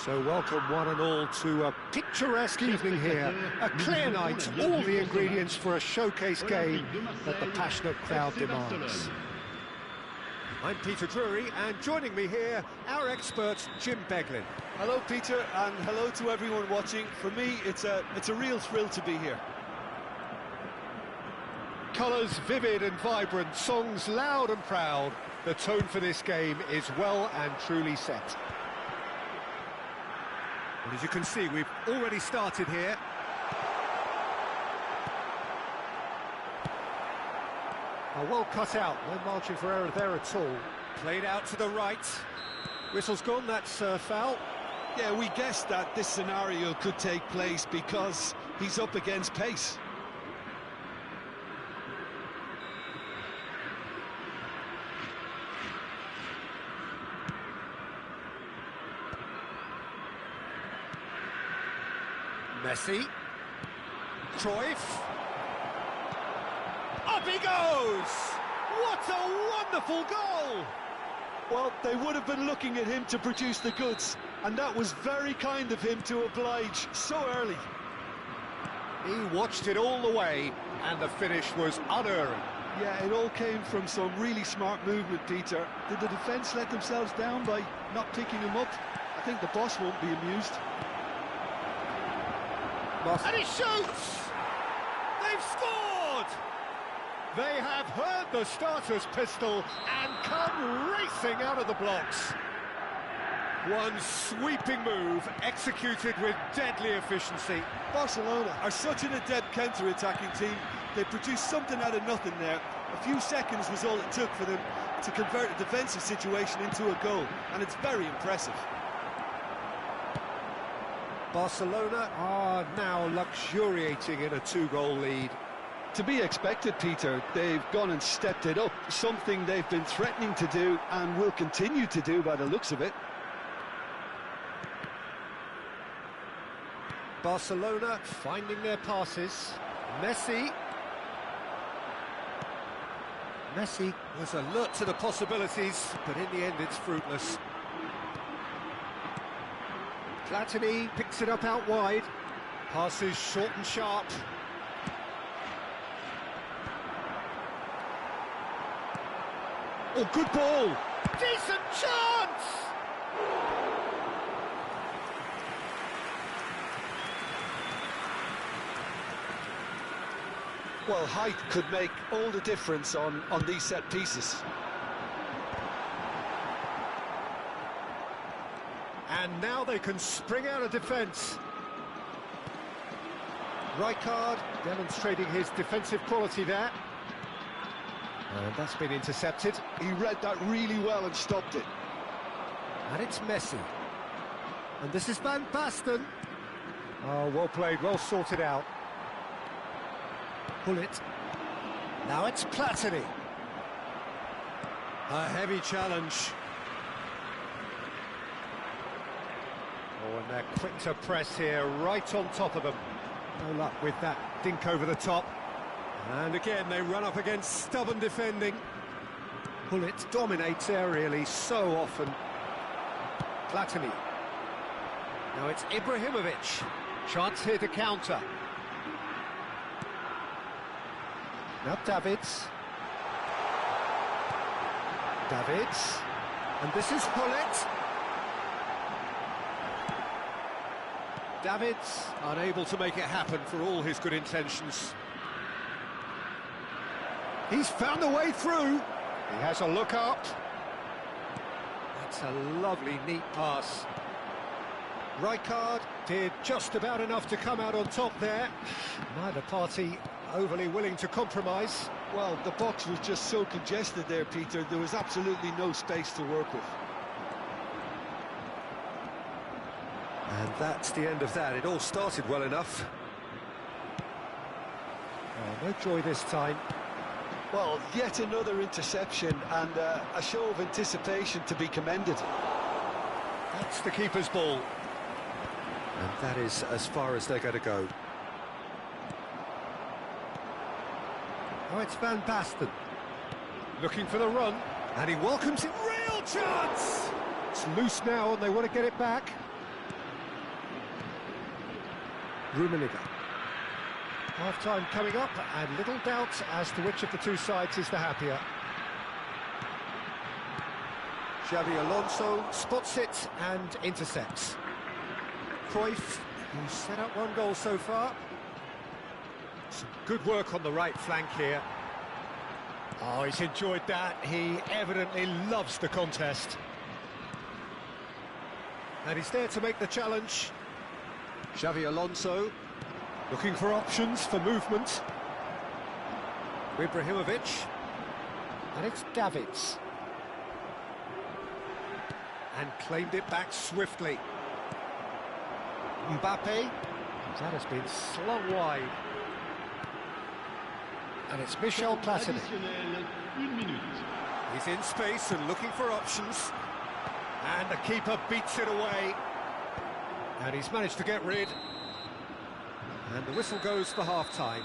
So welcome one and all to a picturesque evening here, a clear night, all the ingredients for a showcase game that the passionate crowd demands. I'm Peter Drury, and joining me here, our expert Jim Beglin. Hello Peter, and hello to everyone watching. For me, it's a real thrill to be here. Colours vivid and vibrant, songs loud and proud. The tone for this game is well and truly set. And as you can see, we've already started here. Well cut out, no margin for error there at all. Played out to the right. Whistle's gone, that's foul. Yeah, we guessed that this scenario could take place because he's up against pace. Messi, Cruyff, up he goes! What a wonderful goal! Well, they would have been looking at him to produce the goods, and that was very kind of him to oblige so early. He watched it all the way, and the finish was unerring. Yeah, it all came from some really smart movement, Peter. Did the defence let themselves down by not picking him up? I think the boss won't be amused. And he shoots! They've scored! They have heard the starter's pistol and come racing out of the blocks. One sweeping move executed with deadly efficiency. Barcelona are such an adept counter-attacking team. They produced something out of nothing there. A few seconds was all it took for them to convert a defensive situation into a goal, and it's very impressive. Barcelona are now luxuriating in a two-goal lead. To be expected, Peter. They've gone and stepped it up, something they've been threatening to do and will continue to do by the looks of it. Barcelona finding their passes. Messi was alert to the possibilities, but in the end it's fruitless. Platini picks it up out wide. Passes short and sharp. Oh, good ball! Decent chance! Well, height could make all the difference on these set pieces. And now they can spring out of defence. Rijkaard demonstrating his defensive quality there. And that's been intercepted. He read that really well and stopped it. And it's Messi. And this is Van Basten. Oh, well played, well sorted out. Pull it. Now it's Platini. A heavy challenge. Oh, and they're quick to press here, right on top of them. No luck with that dink over the top. And again, they run up against stubborn defending. Pullet dominates aerially so often. Platini. Now it's Ibrahimovic. Chance here to counter. Now Davids. Davids. And this is Pullet. Davids unable to make it happen for all his good intentions. He's found a way through. He has a look up. That's a lovely, neat pass. Rijkaard did just about enough to come out on top there. Neither party overly willing to compromise. Well, the box was just so congested there, Peter. There was absolutely no space to work with. And that's the end of that. It all started well enough. Oh, no joy this time. Well, yet another interception and a show of anticipation to be commended. That's the keeper's ball. And that is as far as they're going to go. Oh, it's Van Basten. Looking for the run. And he welcomes it. Real chance! It's loose now and they want to get it back. Rummenigge. Half-time coming up, and little doubt as to which of the two sides is the happier. Xavi Alonso spots it and intercepts. Cruyff, who's set up one goal so far. Some good work on the right flank here. Oh, he's enjoyed that. He evidently loves the contest. And he's there to make the challenge. Xavi Alonso. Looking for options for movement. Ibrahimovic. And it's Davids. And claimed it back swiftly. Mbappe. That has been slung wide. And it's Michel Platini. He's in space and looking for options. And the keeper beats it away. And he's managed to get rid. And the whistle goes for half-time.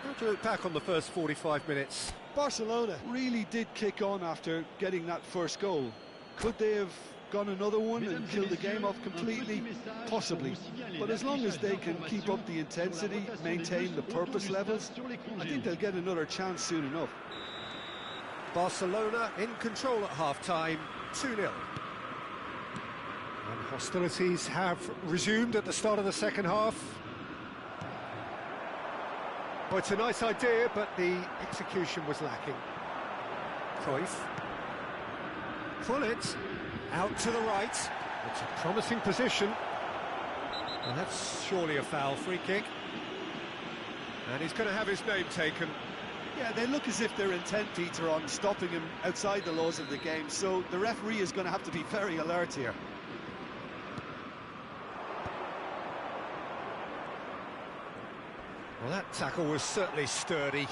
How do you look back on the first 45 minutes? Barcelona really did kick on after getting that first goal. Could they have gone another one and killed the game off completely? Possibly. But as long as they can keep up the intensity, maintain the purpose levels, I think they'll get another chance soon enough. Barcelona in control at half-time, 2-0. And hostilities have resumed at the start of the second half. Well, it's a nice idea, but the execution was lacking. Cruyff. Pullet out to the right. It's a promising position. And that's surely a foul, free kick. And he's going to have his name taken. Yeah, they look as if they're intent, Peter, on stopping him outside the laws of the game, so the referee is going to have to be very alert here. Well, that tackle was certainly sturdy.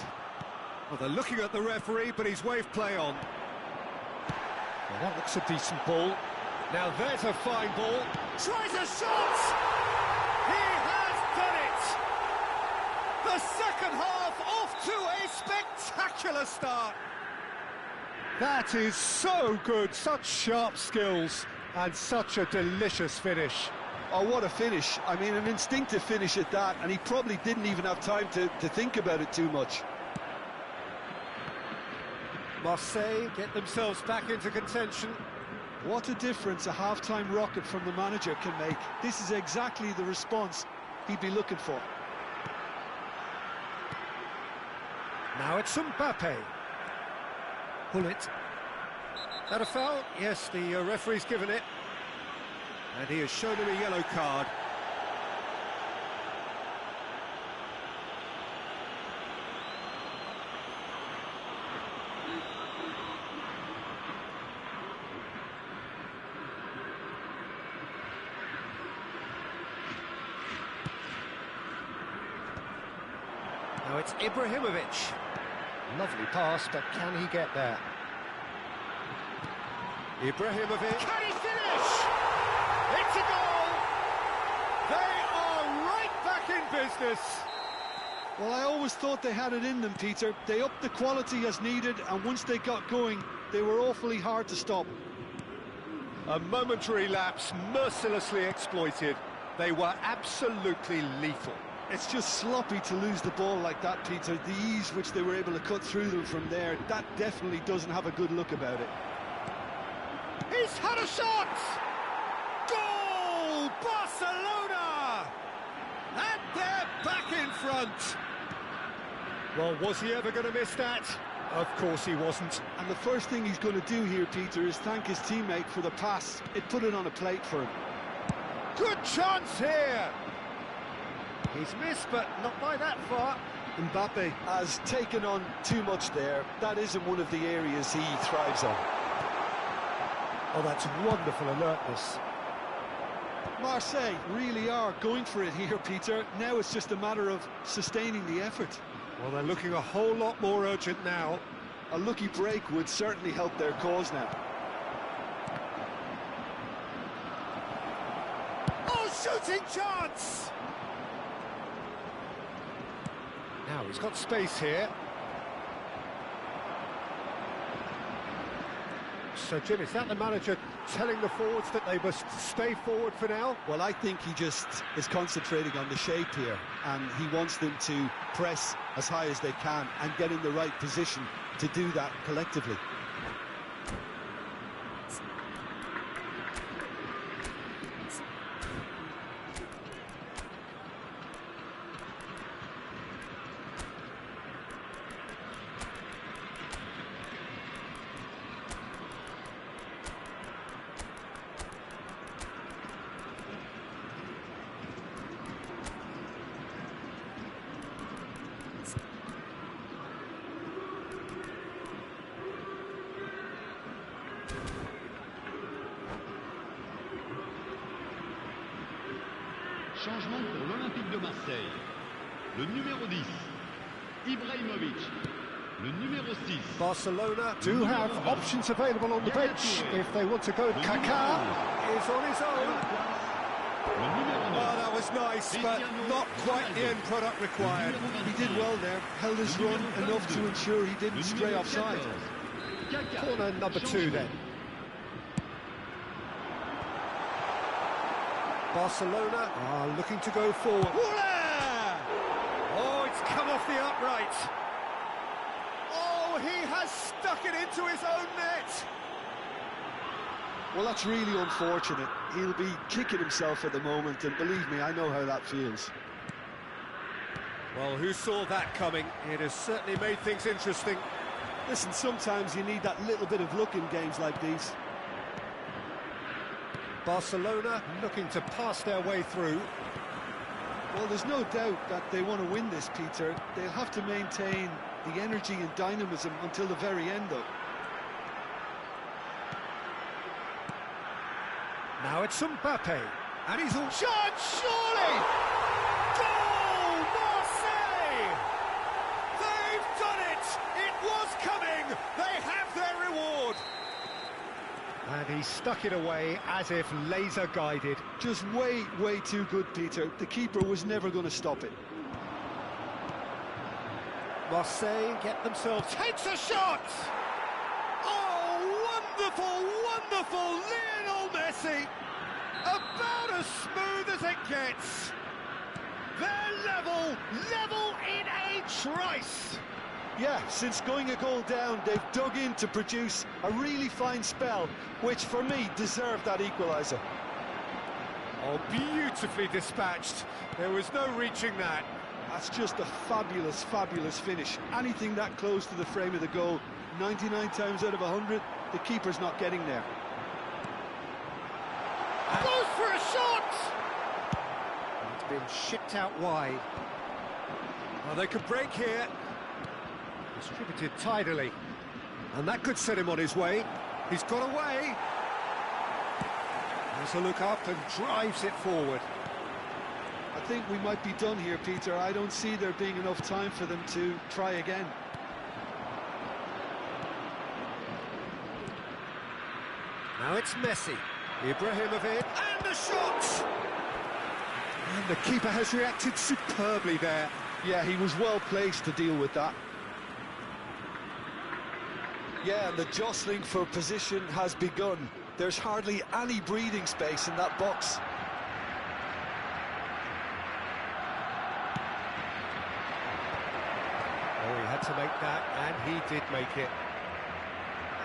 Well, they're looking at the referee, but he's waved play on. Well, that looks a decent ball. Now there's a fine ball. Tries a shot! He has done it! The second half off to a spectacular start. That is so good, such sharp skills, and such a delicious finish. Oh, what a finish. I mean, an instinctive finish at that, and he probably didn't even have time to think about it too much. Marseille get themselves back into contention. What a difference a half-time rocket from the manager can make. This is exactly the response he'd be looking for. Now it's Mbappe. Pull it. That a foul? Yes, the referee's given it. And he has shown him a yellow card. Now it's Ibrahimovic. Lovely pass, but can he get there? Ibrahimovic. Can he finish? It's a goal! They are right back in business. Well, I always thought they had it in them, Peter. They upped the quality as needed, and once they got going, they were awfully hard to stop. A momentary lapse, mercilessly exploited. They were absolutely lethal. It's just sloppy to lose the ball like that, Peter. The ease which they were able to cut through them from there, that definitely doesn't have a good look about it. He's had a shot! Goal! Barcelona! And they're back in front. Well, was he ever going to miss that? Of course he wasn't. And the first thing he's going to do here, Peter, is thank his teammate for the pass. It put it on a plate for him. Good chance here! He's missed, but not by that far. Mbappe has taken on too much there. That isn't one of the areas he thrives on. Oh, that's wonderful alertness. Marseille really are going for it here, Peter. Now it's just a matter of sustaining the effort. Well, they're looking a whole lot more urgent now. A lucky break would certainly help their cause now. Oh, shooting chance! Now he's got space here. So, Jim, is that the manager telling the forwards that they must stay forward for now? Well, I think he just is concentrating on the shape here, and he wants them to press as high as they can and get in the right position to do that collectively. Changement pour l'Olympique de Marseille. Le numéro 10, Ibrahimovic. Le numéro 6. Barcelona do have options available on the bench if they want to go. Kaká is on his own. Oh, that was nice, but not quite the end product required. He did well there, held his run enough to ensure he didn't stray offside. Corner number 2 then. Barcelona are looking to go forward. Oh, it's come off the upright. Oh, he has stuck it into his own net. Well, that's really unfortunate. He'll be kicking himself at the moment, and believe me, I know how that feels. Well, who saw that coming? It has certainly made things interesting. Listen, sometimes you need that little bit of luck in games like these. Barcelona looking to pass their way through. Well, there's no doubt that they want to win this, Peter. They'll have to maintain the energy and dynamism until the very end, though. Now it's Mbappe, and he's all chance, surely! Goal, Marseille! They've done it! It was coming! They have their reward! And he stuck it away as if laser-guided. Just way too good, Peter. The keeper was never going to stop it. Marseille get themselves... Takes a shot! Oh, wonderful, wonderful! Lionel Messi! About as smooth as it gets! They're level in a trice! Yeah, since going a goal down, they've dug in to produce a really fine spell, which for me deserved that equaliser. Oh, beautifully dispatched. There was no reaching that. That's just a fabulous, fabulous finish. Anything that close to the frame of the goal, 99 times out of 100, the keeper's not getting there. Goes for a shot! It's been shipped out wide. Well, they could break here. Distributed tidily. And that could set him on his way. He's got away. Has a look up and drives it forward. I think we might be done here, Peter. I don't see there being enough time for them to try again. Now it's Messi. Ibrahimovic, and the shot! And the keeper has reacted superbly there. Yeah, he was well placed to deal with that. Yeah, and the jostling for position has begun. There's hardly any breathing space in that box. Oh, he had to make that, and he did make it.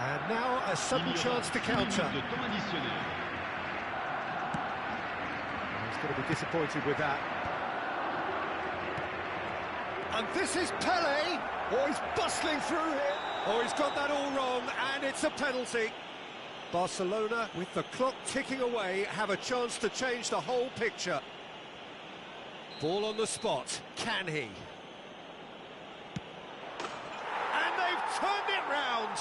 And now a sudden chance to counter. He's going to be disappointed with that. And this is Pele. Oh, he's bustling through here. Oh, he's got that all wrong, and it's a penalty. Barcelona, with the clock ticking away, have a chance to change the whole picture. Ball on the spot. Can he? And they've turned it round.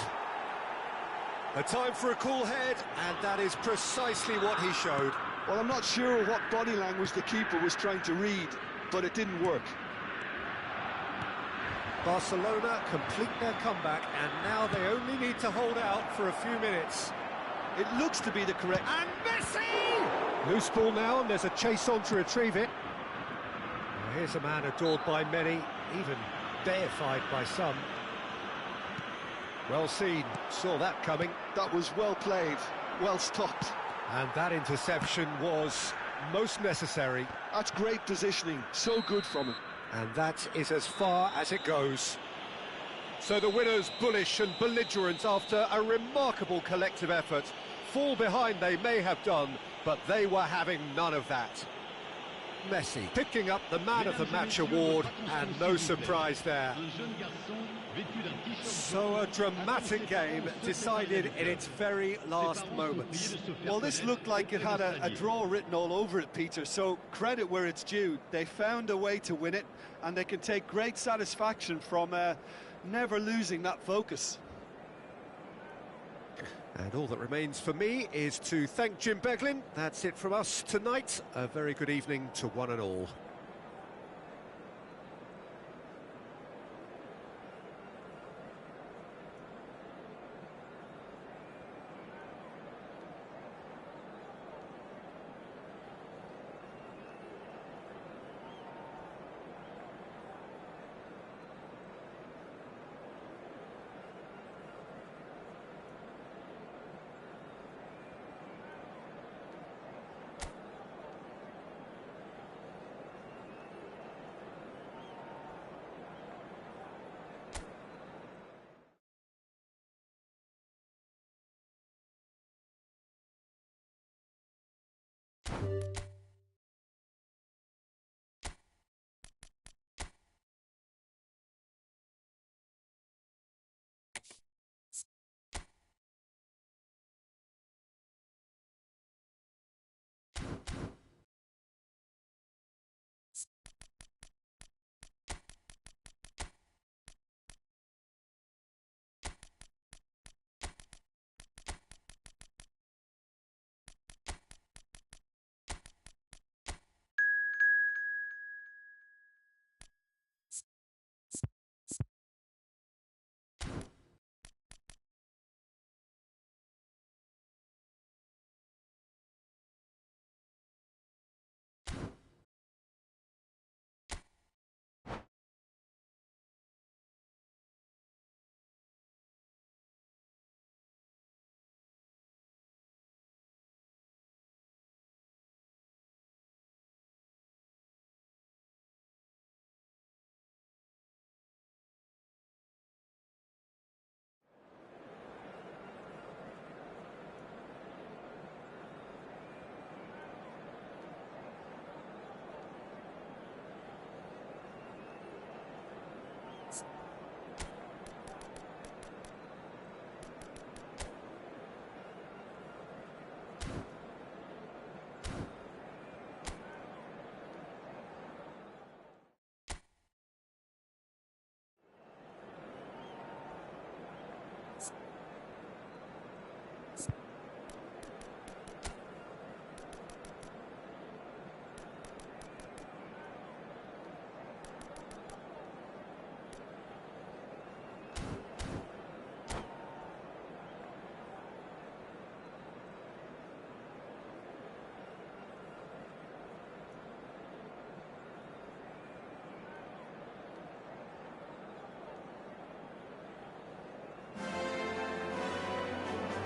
A time for a cool head, and that is precisely what he showed. Well, I'm not sure what body language the keeper was trying to read, but it didn't work. Barcelona complete their comeback, and now they only need to hold out for a few minutes. It looks to be the correct... And Messi! Loose ball now, and there's a chase on to retrieve it. Well, here's a man adored by many, even deified by some. Well seen, saw that coming. That was well played, well stopped. And that interception was most necessary. That's great positioning, so good from him. And that is as far as it goes. So the winners, bullish and belligerent after a remarkable collective effort. Fall behind they may have done, but they were having none of that. Messi picking up the Man of the Match award, and no surprise there. So a dramatic game decided in its very last moments. Well, this looked like it had a draw written all over it, Peter, so credit where it's due. They found a way to win it, and they can take great satisfaction from never losing that focus. And all that remains for me is to thank Jim Beglin. That's it from us tonight. A very good evening to one and all.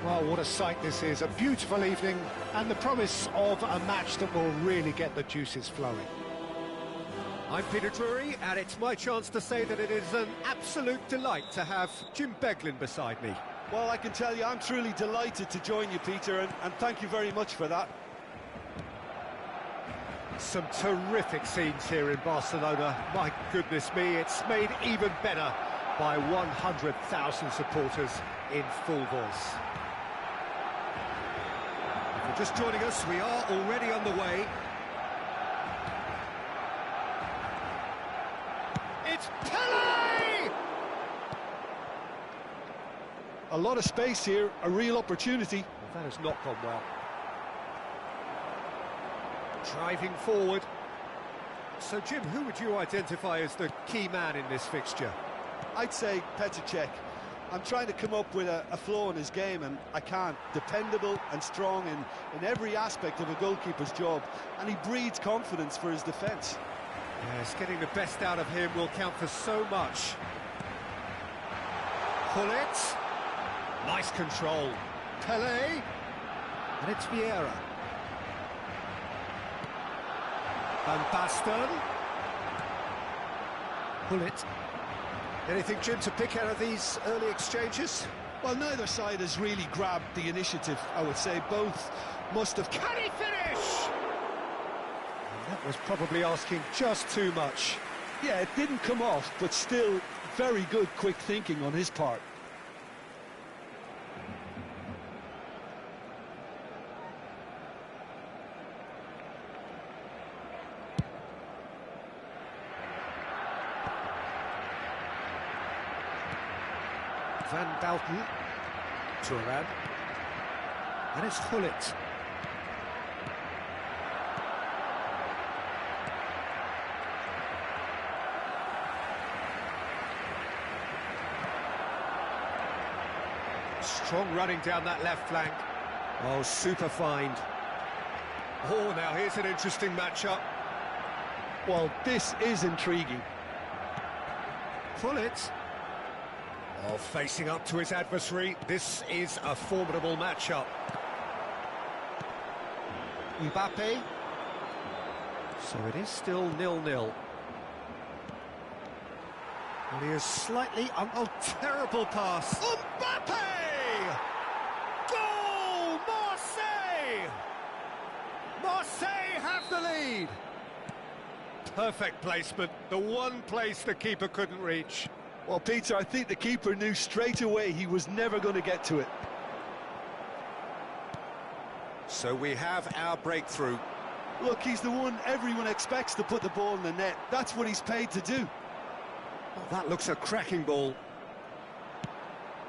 Well, what a sight this is, a beautiful evening, and the promise of a match that will really get the juices flowing. I'm Peter Drury, and it's my chance to say that it is an absolute delight to have Jim Beglin beside me. Well, I can tell you I'm truly delighted to join you, Peter, and thank you very much for that. Some terrific scenes here in Barcelona. My goodness me, it's made even better by 100,000 supporters in full voice. If you're just joining us, we are already underway. It's Pelé! A lot of space here, a real opportunity. That has not gone well. Driving forward. So, Jim, who would you identify as the key man in this fixture? I'd say Petr Cech. I'm trying to come up with a flaw in his game, and I can't. Dependable and strong in every aspect of a goalkeeper's job, and he breeds confidence for his defence. Yes, getting the best out of him will count for so much. Pull it. Nice control. Pelé. And it's Vieira. Van Basten. Pull it. Anything, Jim, to pick out of these early exchanges? Well, neither side has really grabbed the initiative, I would say. Both must have... Can he finish? That was probably asking just too much. Yeah, it didn't come off, but still very good quick thinking on his part. Van Basten, Turan, and it's Gullit. Strong running down that left flank. Oh, super find. Oh, now here's an interesting matchup. Well, this is intriguing. Gullit. Oh, facing up to his adversary, this is a formidable matchup. Mbappe. So it is still 0-0. And he is slightly... Oh, terrible pass. Mbappe! Goal! Marseille! Marseille have the lead. Perfect placement, the one place the keeper couldn't reach. Well, Peter, I think the keeper knew straight away he was never going to get to it. So we have our breakthrough. Look, he's the one everyone expects to put the ball in the net. That's what he's paid to do. Oh, that looks a cracking ball.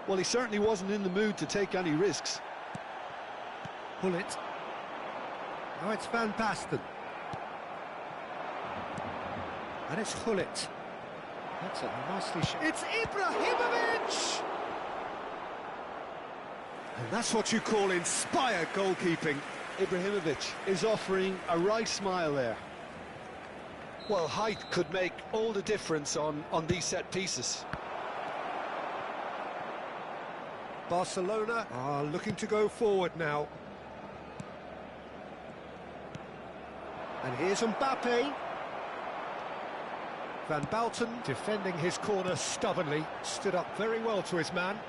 Well, he certainly wasn't in the mood to take any risks. Pull it. Oh, it's Van Basten. And it's Gullit. That's it, nicely shot. It's Ibrahimovic! And that's what you call inspired goalkeeping. Ibrahimovic is offering a right smile there. Well, height could make all the difference on these set pieces. Barcelona are looking to go forward now. And here's Mbappe. Van Basten defending his corner stubbornly, stood up very well to his man.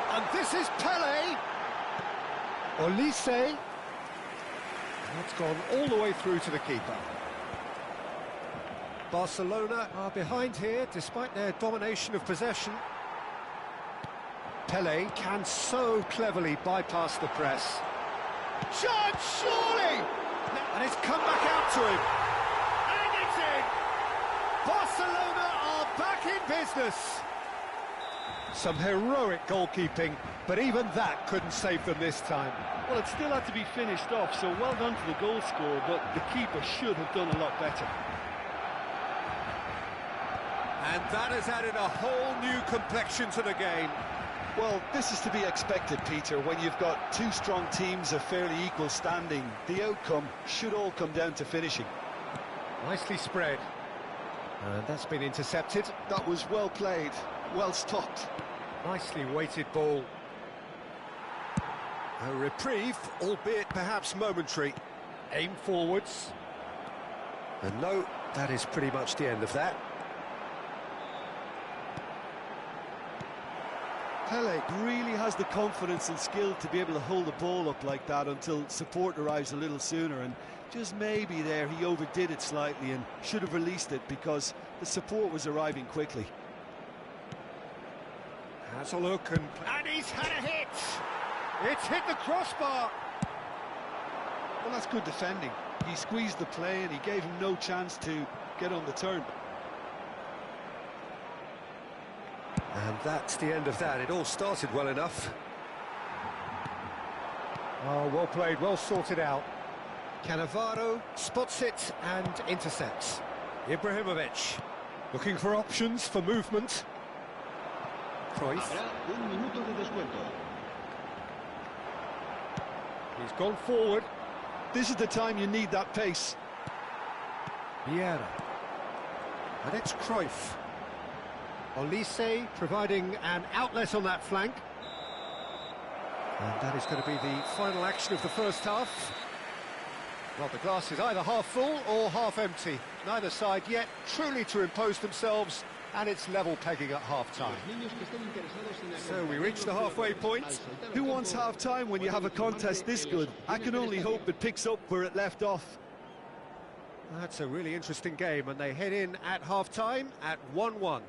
And this is Pelé. Olise. That's gone all the way through to the keeper. Barcelona are behind here despite their domination of possession. Pelé can so cleverly bypass the press. Chance, surely! And it's come back out to him. Barcelona are back in business. Some heroic goalkeeping, but even that couldn't save them this time. Well, it still had to be finished off, so well done to the goal scorer, but the keeper should have done a lot better. And that has added a whole new complexion to the game. Well, this is to be expected, Peter. When you've got two strong teams of fairly equal standing, the outcome should all come down to finishing. Nicely spread. And that's been intercepted. That was well played, well stopped. Nicely weighted ball. A reprieve, albeit perhaps momentary. Aim forwards. And no, that is pretty much the end of that. Pele really has the confidence and skill to be able to hold the ball up like that until support arrives a little sooner, and just maybe there he overdid it slightly and should have released it because the support was arriving quickly. Has a look and he's had a hit! It's hit the crossbar! Well, that's good defending. He squeezed the play and he gave him no chance to get on the turn. And that's the end of that. It all started well enough. Oh, well played, well sorted out. Cannavaro spots it and intercepts. Ibrahimovic looking for options for movement. Cruyff. Habrá un minuto de descuento. He's gone forward. This is the time you need that pace. Vieira. And it's Cruyff. Olise providing an outlet on that flank. And that is going to be the final action of the first half. Well, the glass is either half full or half empty. Neither side yet truly to impose themselves, and it's level pegging at half-time. So we reach the halfway point. Who wants half-time when you have a contest this good? I can only hope it picks up where it left off. That's a really interesting game, and they head in at half-time at 1-1.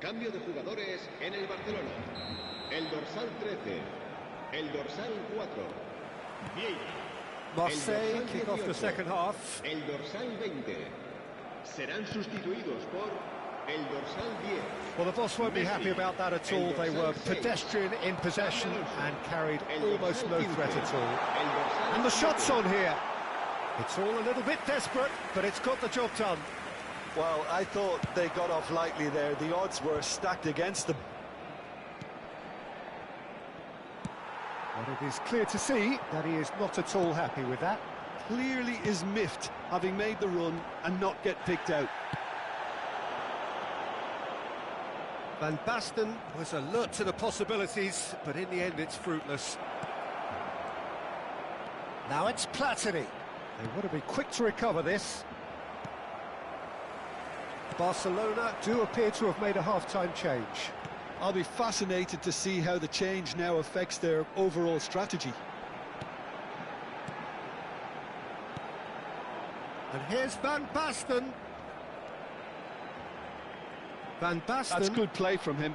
Cambio de jugadores en el Barcelona. El dorsal 13. El dorsal 4. Vieira. Marseille kick off the second half. El dorsal 20. Serán sustituidos por el dorsal 10. Well, the boss won't be happy about that at all. They were pedestrian in possession and carried almost no threat at all. And the shot's on here. It's all a little bit desperate, but it's got the job done. Well, I thought they got off lightly there. The odds were stacked against them. But it is clear to see that he is not at all happy with that. Clearly is miffed, having made the run and not get picked out. Van Basten was alert to the possibilities, but in the end it's fruitless. Now it's Platini. They want to be quick to recover this. Barcelona do appear to have made a half-time change. I'll be fascinated to see how the change now affects their overall strategy. And here's Van Basten. Van Basten. That's good play from him.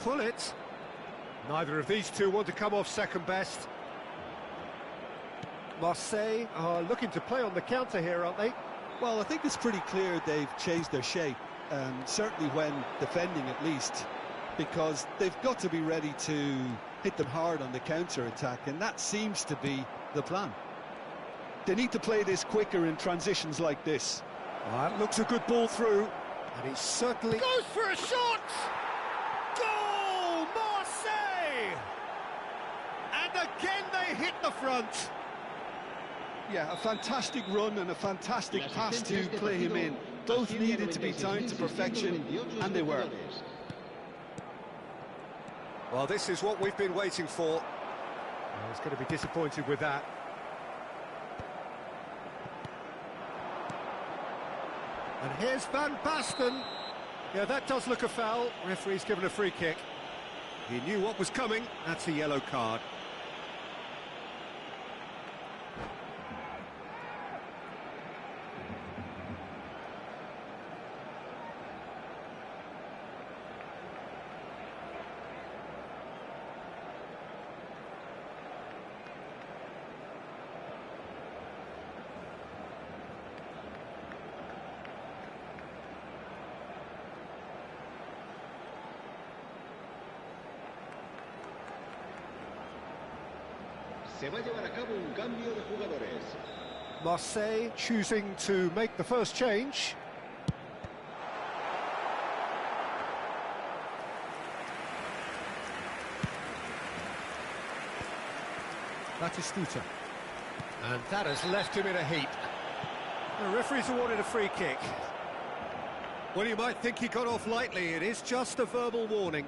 Pull it. Neither of these two want to come off second best. Marseille are looking to play on the counter here, aren't they? Well, I think it's pretty clear they've changed their shape, certainly when defending at least, because they've got to be ready to hit them hard on the counter-attack, and that seems to be the plan. They need to play this quicker in transitions like this. That looks a good ball through, and he certainly goes for a shot! Goal, Marseille! And again they hit the front. Yeah, a fantastic run and a fantastic pass to play him in. Both needed to be timed to perfection, and they were. Well, this is what we've been waiting for. He's going to be disappointed with that. And here's Van Basten. Yeah, that does look a foul. Referee's given a free kick. He knew what was coming. That's a yellow card. Se va a llevar a cabo un cambio de jugadores. Marseille choosing to make the first change. Batistuta. And that has left him in a heap. The referee's awarded a free kick. Well, you might think he got off lightly. It is just a verbal warning.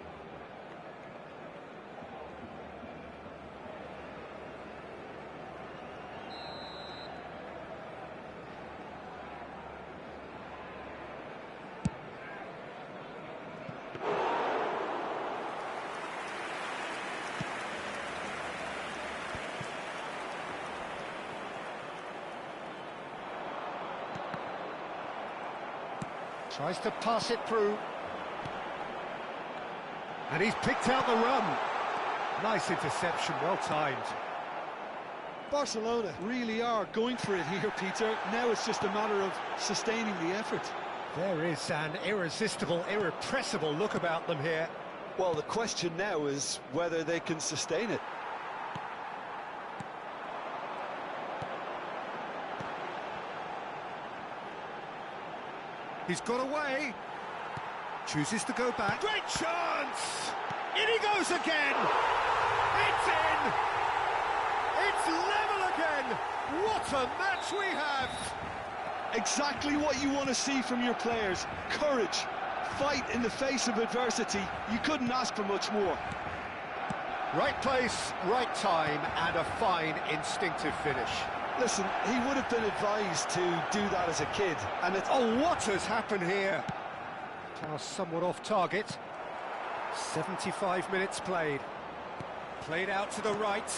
Tries to pass it through. And he's picked out the run. Nice interception, well timed. Barcelona really are going for it here, Peter. Now it's just a matter of sustaining the effort. There is an irresistible, irrepressible look about them here. Well, the question now is whether they can sustain it. He's got away. Chooses to go back. Great chance! In he goes again! It's in! It's level again! What a match we have! Exactly what you want to see from your players. Courage, fight in the face of adversity. You couldn't ask for much more. Right place, right time, and a fine instinctive finish. Listen, he would have been advised to do that as a kid, and it's... Oh, what has happened here? Pass somewhat off target. 75 minutes played. Played out to the right.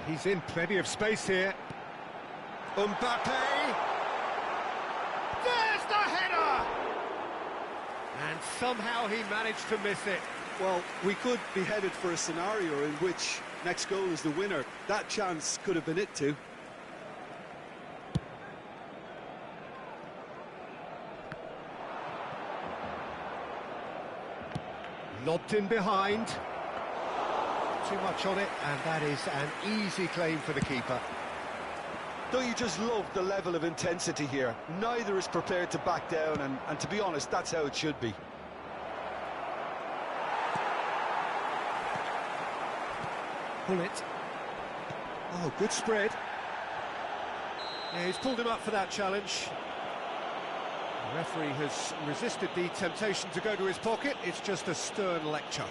He's in plenty of space here. Mbappe! There's the header! And somehow he managed to miss it. Well, we could be headed for a scenario in which next goal is the winner. That chance could have been it too. Lobbed in behind. Too much on it, and that is an easy claim for the keeper. Don't you just love the level of intensity here? Neither is prepared to back down, and to be honest, that's how it should be. Pull it. Oh, good spread. Yeah, he's pulled him up for that challenge. The referee has resisted the temptation to go to his pocket. It's just a stern lecture.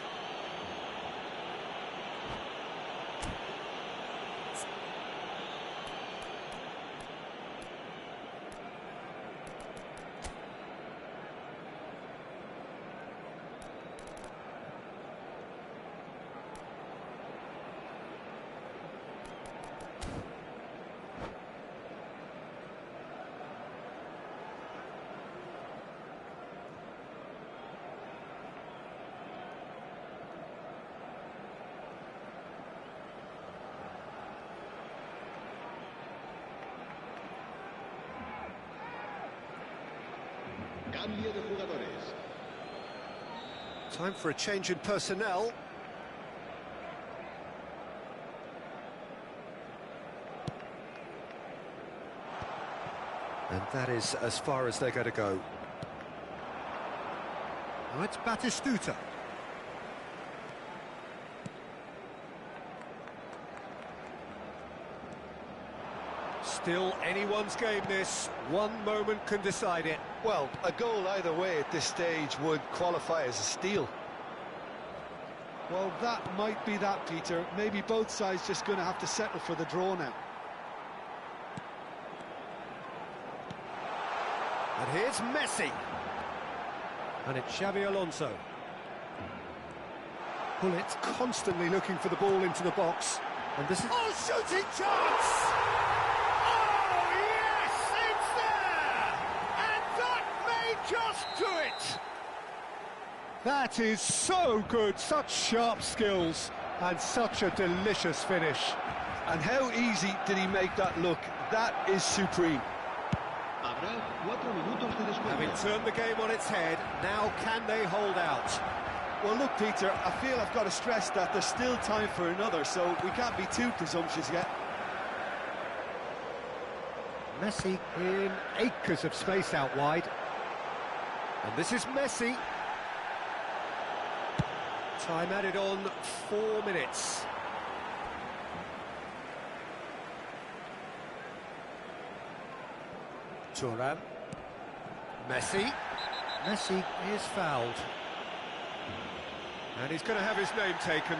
Cambio de jugadores. Time for a change in personnel. And that is as far as they're going to go. Now it's Batistuta. Still anyone's game this. One moment can decide it. Well, a goal either way at this stage would qualify as a steal. Well, that might be that, Peter. Maybe both sides just going to have to settle for the draw now. And here's Messi. And it's Xabi Alonso. Bullet constantly looking for the ball into the box. And this is... Oh, shooting chance! Oh, yes, it's there! And that may just do it! That is so good, such sharp skills, and such a delicious finish. And how easy did he make that look? That is supreme. Having turned the game on its head, now can they hold out? Well, look, Peter, I feel I've got to stress that there's still time for another, so we can't be too presumptuous yet. Messi in acres of space out wide. And this is Messi. Time added on 4 minutes. Thuram. Messi. Messi is fouled. And he's going to have his name taken.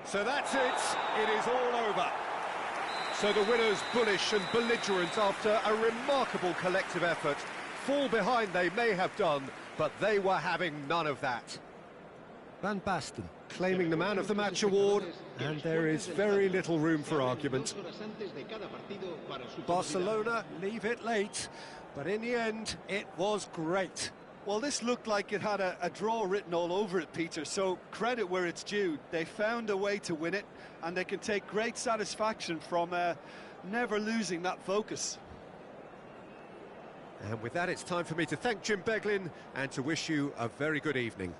So that's it. It is all over. So the winners bullish and belligerent after a remarkable collective effort. Fall behind they may have done, but they were having none of that. Van Basten claiming the Man of the Match award, and there is very little room for argument. Barcelona leave it late, but in the end, it was great. Well, this looked like it had a draw written all over it, Peter, so credit where it's due. They found a way to win it, and they can take great satisfaction from never losing that focus. And with that, it's time for me to thank Jim Beglin and to wish you a very good evening.